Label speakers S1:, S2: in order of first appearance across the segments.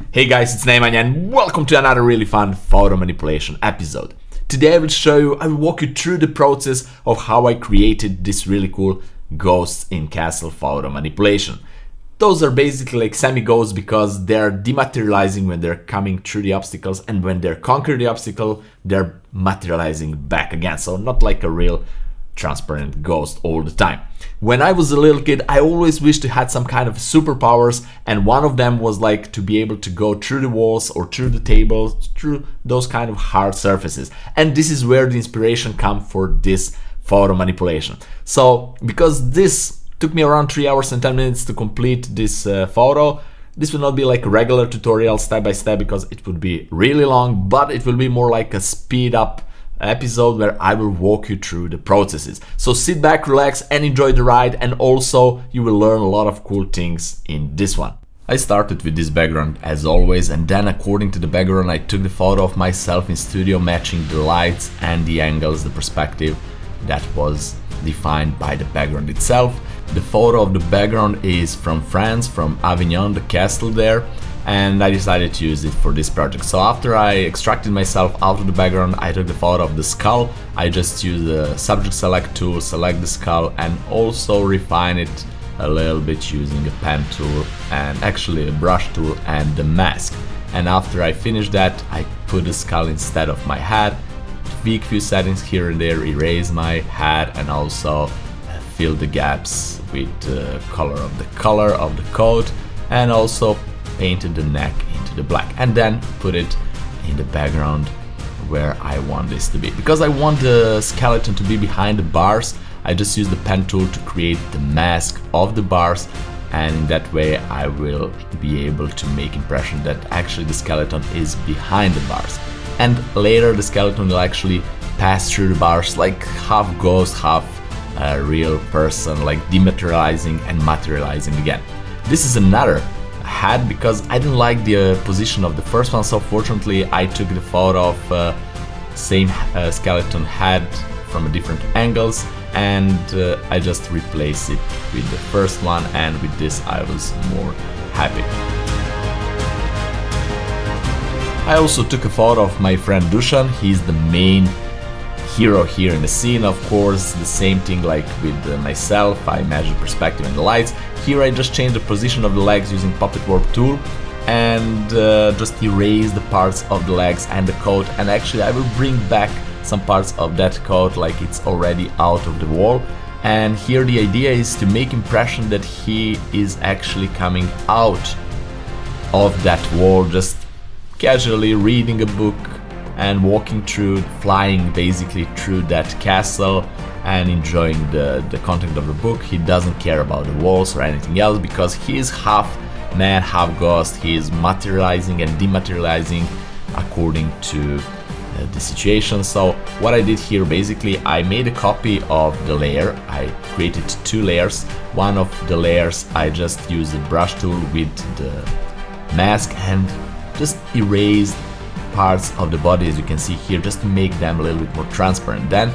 S1: Hey guys, it's Nemanja and welcome to another really fun photo manipulation episode. Today I will walk you through the process of how I created this really cool ghosts in castle photo manipulation. Those are basically like semi-ghosts because they're dematerializing when they're coming through the obstacles, and when they're conquering the obstacle, they're materializing back again. So not like a real transparent ghost all the time. When I was a little kid, I always wished to have some kind of superpowers, and one of them was like to be able to go through the walls or through the tables, through those kind of hard surfaces. And this is where the inspiration comes for this photo manipulation. So because this took me around 3 hours and 10 minutes to complete this photo, this will not be like a regular tutorial step by step because it would be really long, but it will be more like a speed up episode where I will walk you through the processes. So sit back, relax and enjoy the ride, and also you will learn a lot of cool things in this one. I started with this background as always, and then according to the background I took the photo of myself in studio, matching the lights and the angles, the perspective that was defined by the background itself. The photo of the background is from France, from Avignon, the castle there, and I decided to use it for this project. So after I extracted myself out of the background, I took the photo of the skull. I just used the subject select tool, select the skull, and also refine it a little bit using a pen tool and actually a brush tool and the mask. And after I finished that, I put the skull instead of my head, tweak few settings here and there, erase my head, and also fill the gaps with the color of the coat, and also painted the neck into the black, and then put it in the background where I want this to be. Because I want the skeleton to be behind the bars, I just use the pen tool to create the mask of the bars, and in that way I will be able to make impression that actually the skeleton is behind the bars. And later the skeleton will actually pass through the bars like half ghost, half a real person, like dematerializing and materializing again. This is another head because I didn't like the position of the first one, so fortunately I took the photo of same skeleton head from different angles, and I just replaced it with the first one, and with this I was more happy. I also took a photo of my friend Dushan. He's the main hero here in the scene. Of course, the same thing like with myself, I measure perspective and the lights. Here I just changed the position of the legs using Puppet Warp tool, and just erase the parts of the legs and the coat, and actually I will bring back some parts of that coat like it's already out of the wall. And here the idea is to make impression that he is actually coming out of that wall, just casually reading a book and walking through, flying basically through that castle and enjoying the content of the book. He doesn't care about the walls or anything else because he is half man, half ghost. He is materializing and dematerializing according to the situation. So what I did here, basically I made a copy of the layer. I created 2 layers. One of the layers I just used the brush tool with the mask and just erased parts of the body, as you can see here, just to make them a little bit more transparent. Then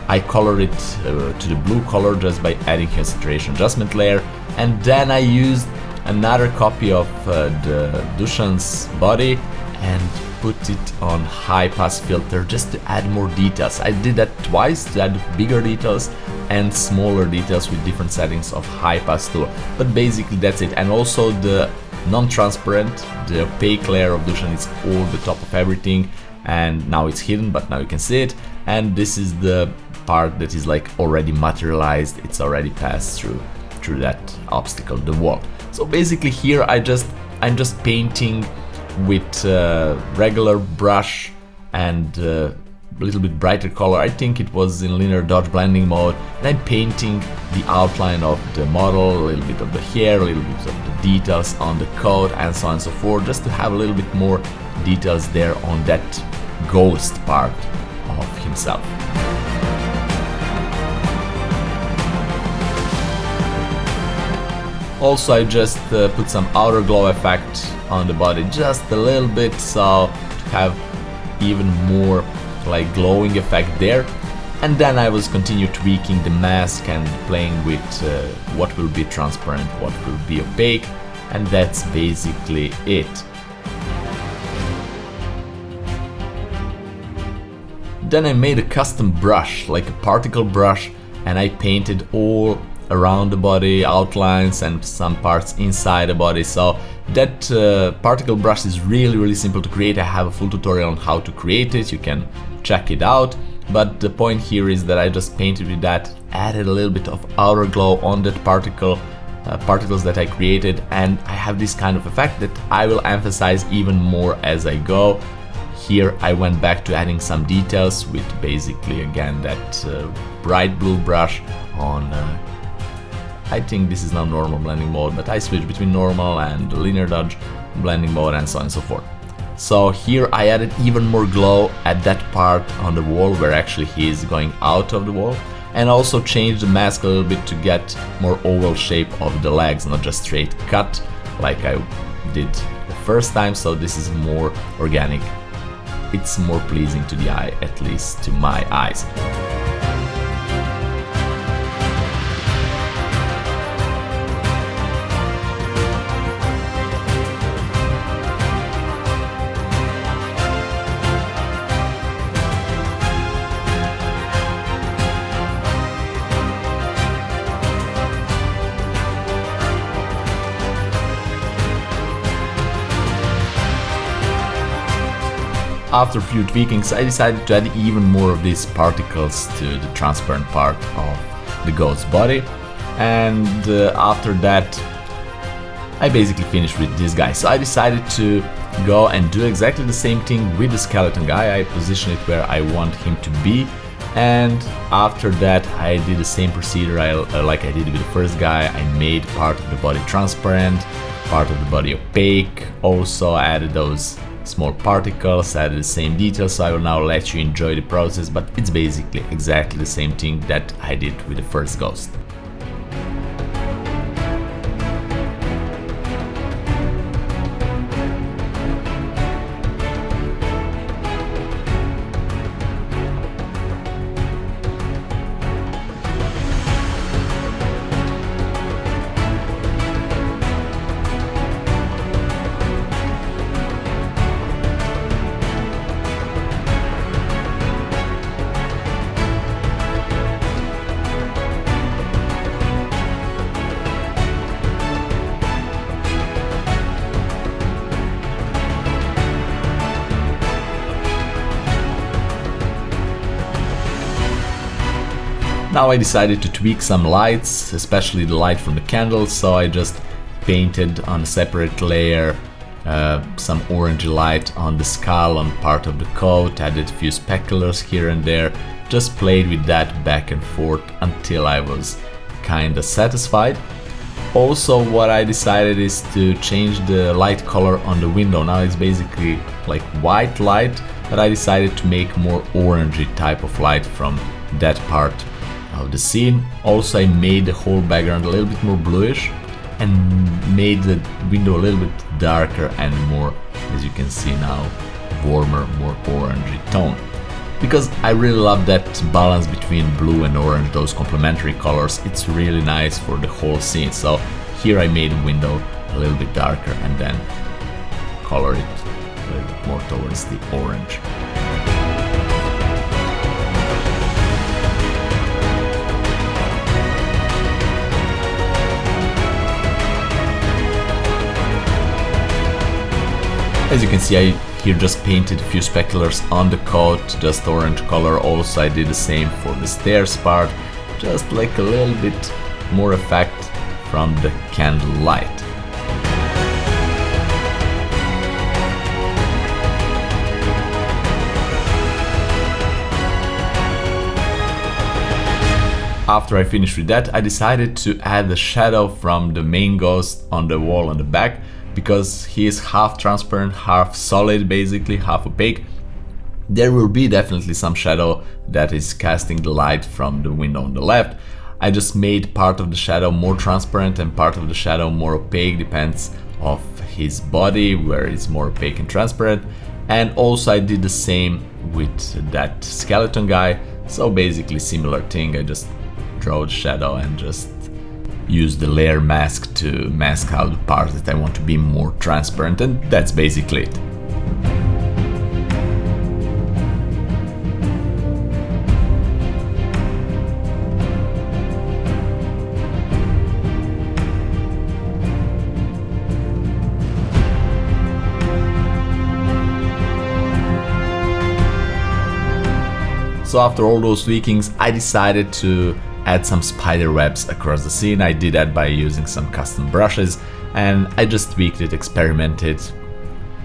S1: I colored it to the blue color just by adding a saturation adjustment layer, and then I used another copy of the Dushan's body and put it on high pass filter just to add more details. I did that twice to add bigger details and smaller details with different settings of high pass tool, but basically that's it. And also the non-transparent, the opaque layer of Dushan is all the top of everything, and now it's hidden, but now you can see it. And this is the part that is like already materialized, it's already passed through that obstacle, the wall. So basically here I'm just painting with regular brush and a little bit brighter color. I think it was in linear dodge blending mode, and I'm painting the outline of the model, a little bit of the hair, a little bit of the details on the coat, and so on and so forth, just to have a little bit more details there on that ghost part of himself. Also I just put some outer glow effect on the body, just a little bit, so to have even more like glowing effect there. And then I was continue tweaking the mask and playing with what will be transparent, what will be opaque, and that's basically it. Then I made a custom brush, like a particle brush, and I painted all around the body, outlines and some parts inside the body. So that particle brush is really simple to create. I have a full tutorial on how to create it, you can check it out. But the point here is that I just painted with that, added a little bit of outer glow on that particles that I created, and I have this kind of effect that I will emphasize even more as I go. Here I went back to adding some details with basically again that bright blue brush on I think this is now normal blending mode, but I switched between normal and linear dodge blending mode and so on and so forth. So here I added even more glow at that part on the wall where actually he is going out of the wall, and also changed the mask a little bit to get more oval shape of the legs, not just straight cut like I did the first time. So this is more organic. It's more pleasing to the eye, at least to my eyes. After a few tweakings, I decided to add even more of these particles to the transparent part of the ghost's body, and after that I basically finished with this guy. So I decided to go and do exactly the same thing with the skeleton guy. I position it where I want him to be, and after that I did the same procedure like I did with the first guy. I made part of the body transparent, part of the body opaque, also added those small particles, added the same details. So I will now let you enjoy the process, but it's basically exactly the same thing that I did with the first ghost. Now I decided to tweak some lights, especially the light from the candles, so I just painted on a separate layer some orange light on the skull, on part of the coat, added a few speculars here and there, just played with that back and forth until I was kinda satisfied. Also what I decided is to change the light color on the window. Now it's basically like white light, but I decided to make more orangey type of light from that part of the scene. Also I made the whole background a little bit more bluish and made the window a little bit darker and more, as you can see now, warmer, more orangey tone. Because I really love that balance between blue and orange, those complementary colors. It's really nice for the whole scene. So here I made the window a little bit darker and then color it a little bit more towards the orange. As you can see, I here just painted a few speculars on the coat, just orange color. Also I did the same for the stairs part, just like a little bit more effect from the candle light. After I finished with that, I decided to add the shadow from the main ghost on the wall on the back, because he is half transparent, half solid, basically half opaque. There will be definitely some shadow that is casting the light from the window on the left. I just made part of the shadow more transparent and part of the shadow more opaque, depends of his body, where it's more opaque and transparent. And also I did the same with that skeleton guy, so basically similar thing. I just draw the shadow and just use the layer mask to mask out the parts that I want to be more transparent, and that's basically it. So after all those tweakings, I decided to add some spider webs across the scene. I did that by using some custom brushes, and I just tweaked it, experimented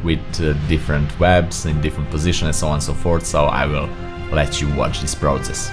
S1: with different webs in different positions and so on and so forth. So I will let you watch this process.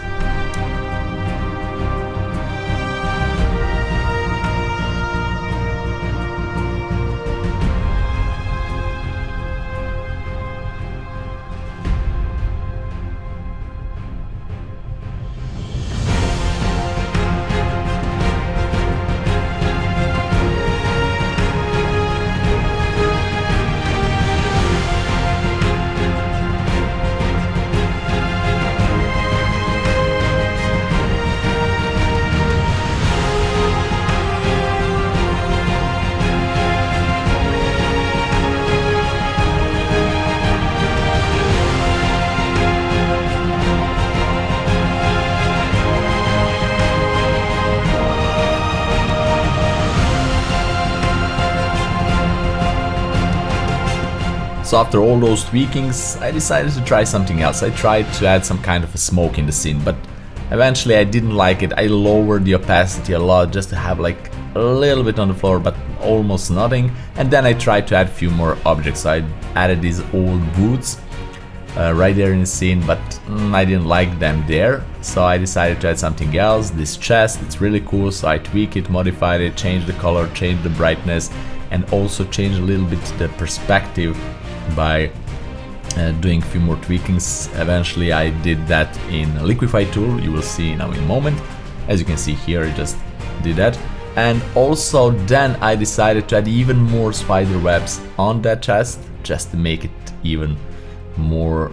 S1: So after all those tweakings, I decided to try something else. I tried to add some kind of a smoke in the scene, but eventually I didn't like it. I lowered the opacity a lot just to have like a little bit on the floor, but almost nothing. And then I tried to add a few more objects. So I added these old boots right there in the scene, but I didn't like them there. So I decided to add something else. This chest, it's really cool. So I tweaked it, modified it, changed the color, changed the brightness, and also changed a little bit the perspective by doing a few more tweakings. Eventually I did that in a liquify tool, you will see now in a moment. As you can see here, I just did that. And also then I decided to add even more spider webs on that chest, just to make it even more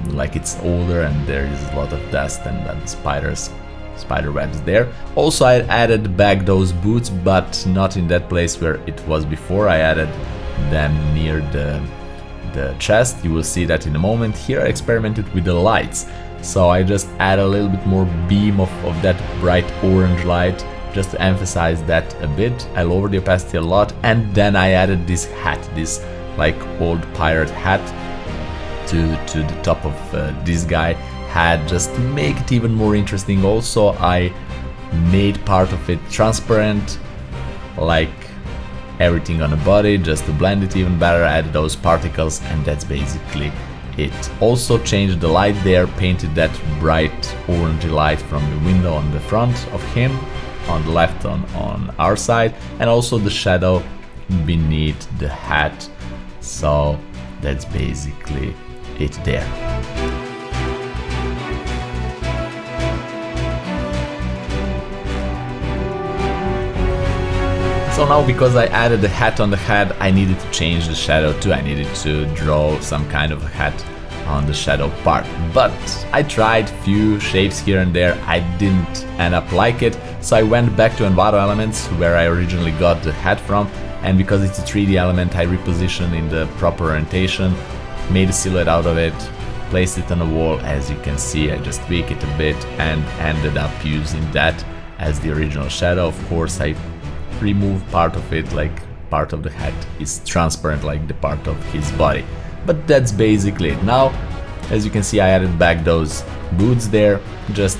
S1: like it's older and there is a lot of dust and then spider webs there. Also I added back those boots, but not in that place where it was before. I added them near the chest. You will see that in a moment. Here I experimented with the lights, so I just add a little bit more beam of that bright orange light just to emphasize that a bit. I lowered the opacity a lot, and then I added this hat, this like old pirate hat to the top of this guy hat, just to make it even more interesting. Also I made part of it transparent, like everything on the body, just to blend it even better. I added those particles, and that's basically it. Also changed the light there, painted that bright orangey light from the window on the front of him, on the left on our side, and also the shadow beneath the hat. So that's basically it there. So now, because I added the hat on the head, I needed to change the shadow too. I needed to draw some kind of a hat on the shadow part. But I tried few shapes here and there, I didn't end up like it. So I went back to Envato Elements, where I originally got the hat from, and because it's a 3D element, I repositioned in the proper orientation, made a silhouette out of it, placed it on the wall. As you can see, I just tweaked it a bit and ended up using that as the original shadow. Of course, I remove part of it, like part of the hat is transparent like the part of his body, but that's basically it. Now, as you can see, I added back those boots there, just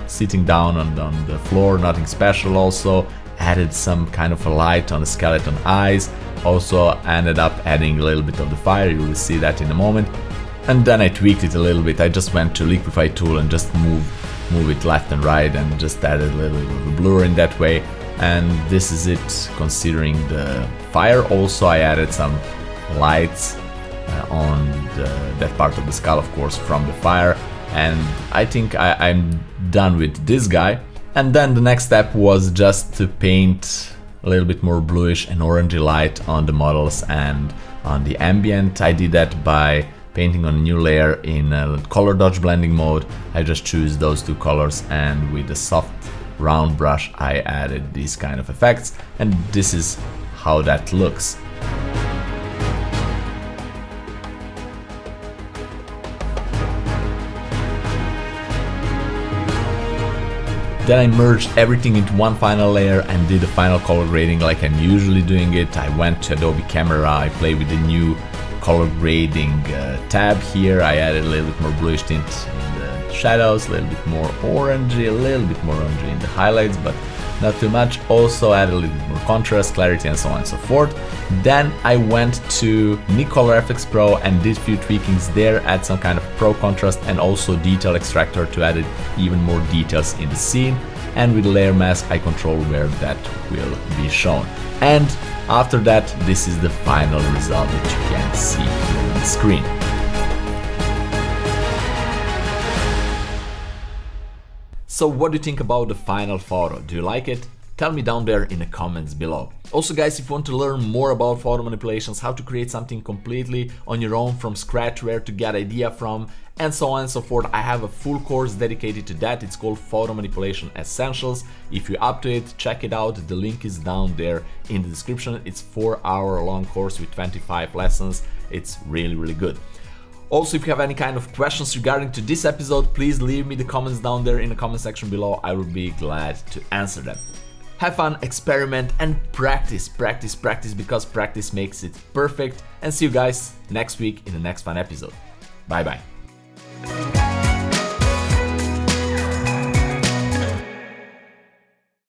S1: sitting down on the floor, nothing special. Also added some kind of a light on the skeleton eyes, also ended up adding a little bit of the fire, you will see that in a moment. And then I tweaked it a little bit. I just went to liquify tool and just move it left and right, and just added a little bit of a blur in that way. And this is it considering the fire. Also I added some lights on that part of the skull, of course, from the fire. And I think I'm done with this guy. And then the next step was just to paint a little bit more bluish and orangey light on the models and on the ambient. I did that by painting on a new layer in a color dodge blending mode. I just choose those two colors, and with a soft round brush I added these kind of effects, and this is how that looks. Then I merged everything into one final layer and did the final color grading like I'm usually doing it. I went to Adobe Camera, I played with the new color grading tab here. I added a little bit more bluish tint in the shadows, a little bit more orangey, a little bit more orangey in the highlights, but not too much. Also added a little bit more contrast, clarity, and so on and so forth. Then I went to Color FX Pro and did a few tweakings there, add some kind of pro contrast and also detail extractor to add even more details in the scene. And with the layer mask, I control where that will be shown. And after that, this is the final result that you can see here on the screen. So what do you think about the final photo? Do you like it? Tell me down there in the comments below. Also guys, if you want to learn more about photo manipulations, how to create something completely on your own from scratch, where to get idea from, and so on and so forth, I have a full course dedicated to that. It's called Photo Manipulation Essentials. If you're up to it, check it out. The link is down there in the description. It's 4-hour long course with 25 lessons. It's really good. Also, if you have any kind of questions regarding to this episode, please leave me the comments down there in the comment section below. I will be glad to answer them. Have fun, experiment, and practice, because practice makes it perfect. And see you guys next week in the next fun episode. Bye bye.